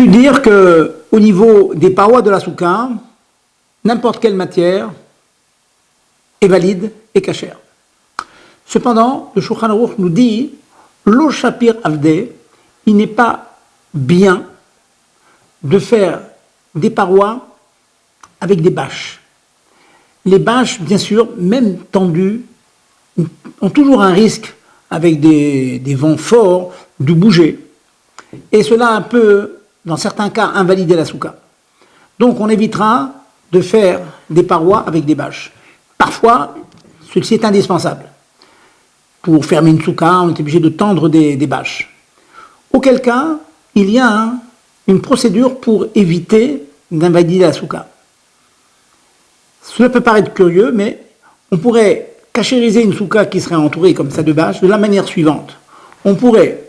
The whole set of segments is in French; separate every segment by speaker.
Speaker 1: l'habitude de dire qu'au niveau des parois de la soukha, n'importe quelle matière est valide et cachère. Cependant, le Shulchan Aruch nous dit Lo Shapir Avde, il n'est pas bien de faire des parois avec des bâches. Les bâches, bien sûr, même tendues, ont toujours un risque, avec des vents forts, de bouger. Et cela peut, dans certains cas, invalider la soukha. Donc on évitera de faire des parois avec des bâches. Parfois, ceci est indispensable. Pour fermer une soukha, on est obligé de tendre des bâches. Auquel cas, il y a une procédure pour éviter d'invalider la soukha. Cela peut paraître curieux, mais on pourrait cachériser une soukha qui serait entourée comme ça de bâches de la manière suivante. On pourrait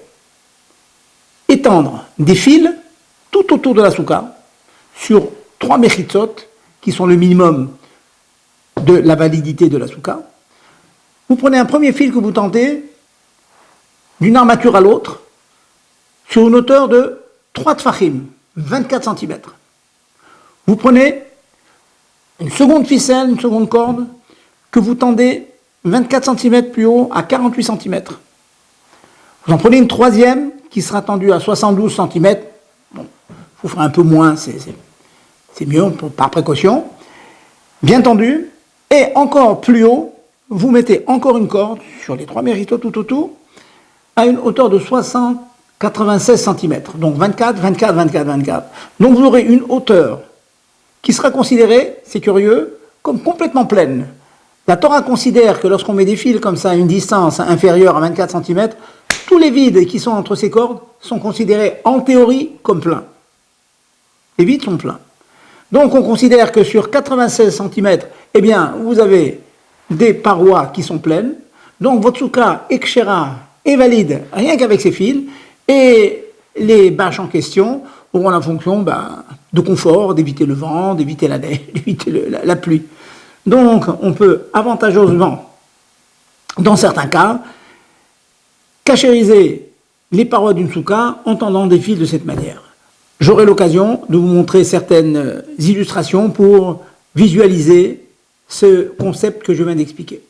Speaker 1: étendre des fils tout autour de la soukha sur 3 mechitzot, qui sont le minimum de la validité de la soukha. Vous prenez un premier fil que vous tendez d'une armature à l'autre sur une hauteur de 3 tfachim, 24 cm. Vous prenez une seconde ficelle, une seconde corde, que vous tendez 24 cm plus haut à 48 cm. Vous en prenez une troisième qui sera tendue à 72 cm. Bon, vous ferez un peu moins, c'est mieux par précaution. Bien tendu. Et encore plus haut, vous mettez encore une corde sur les 3 méritos tout autour à une hauteur de 96 cm. Donc 24, 24, 24, 24. Donc vous aurez une hauteur qui sera considérée, c'est curieux, comme complètement pleine. La Torah considère que lorsqu'on met des fils comme ça à une distance inférieure à 24 cm, tous les vides qui sont entre ces cordes sont considérés en théorie comme pleins. Les vides sont pleins. Donc on considère que sur 96 cm, eh bien, vous avez des parois qui sont pleines. Donc votre soukha ekshera est valide rien qu'avec ces fils. Et les bâches en question auront la fonction de confort, d'éviter le vent, d'éviter la neige, d'éviter la pluie. Donc on peut avantageusement, dans certains cas, cachériser les parois d'une soukha en tendant des fils de cette manière. J'aurai l'occasion de vous montrer certaines illustrations pour visualiser ce concept que je viens d'expliquer.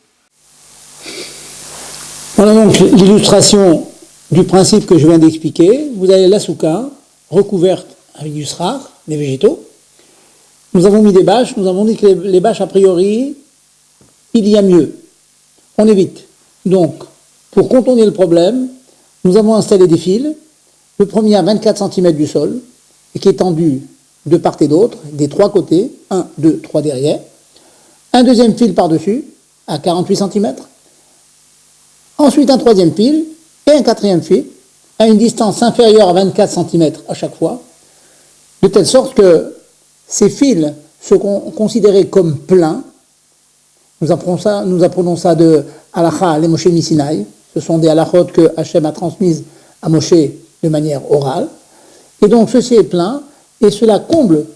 Speaker 1: Voilà donc l'illustration du principe que je viens d'expliquer. Vous avez la soukha recouverte avec du srach, des végétaux. Nous avons mis des bâches, nous avons dit que les bâches, a priori, il y a mieux. On évite. Donc, pour contourner le problème, nous avons installé des fils, le premier à 24 cm du sol, et qui est tendu de part et d'autre, des 3 côtés, 1, 2, 3 derrière. Un deuxième fil par-dessus, à 48 cm. Ensuite, un troisième fil, et un quatrième fil, à une distance inférieure à 24 cm à chaque fois, de telle sorte que ces fils seront considérés comme pleins. Nous apprenons ça de halakha les Moshe Misinaï. Ce sont des halakhot que Hachem a transmises à Moshe de manière orale. Et donc ceci est plein, et cela comble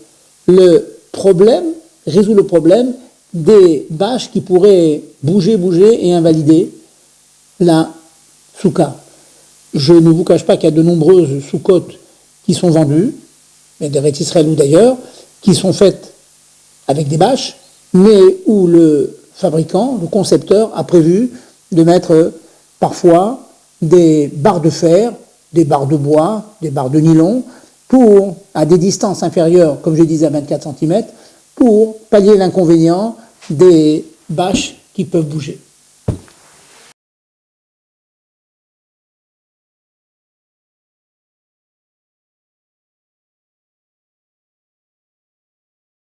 Speaker 1: le problème, résout le problème des bâches qui pourraient bouger et invalider la soukha. Je ne vous cache pas qu'il y a de nombreuses soukhotes qui sont vendues, mais d'Eretz Israël ou d'ailleurs, qui sont faites avec des bâches, mais où le fabricant, le concepteur, a prévu de mettre parfois des barres de fer, des barres de bois, des barres de nylon, à des distances inférieures, comme je disais, à 24 cm, pour pallier l'inconvénient des bâches qui peuvent bouger.